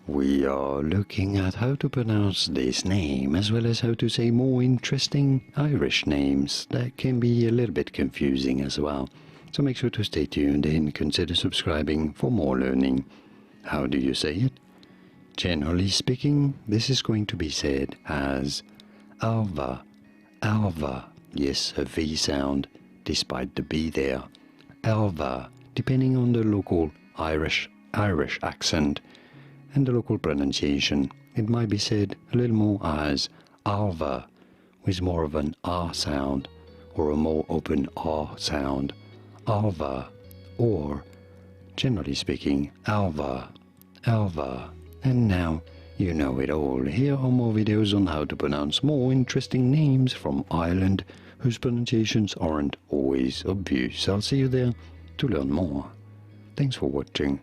We are looking at how to pronounce this name as well as how to say more interesting Irish names that can be a little bit confusing as well. So make sure to stay tuned and consider subscribing for more learning. How do you say it? Generally speaking, this is going to be said as Ailbhe, Ailbhe. Yes, a V sound despite the B there. Ailbhe, depending on the local Irish accent and the local pronunciation, it might be said a little more as Ailbhe, with more of an R sound or a more open R sound, Ailbhe, or generally speaking, Ailbhe, Ailbhe. And now you know it all. Here are more videos on how to pronounce more interesting names from Ireland whose pronunciations aren't always obvious. I'll see you there to learn more. Thanks for watching.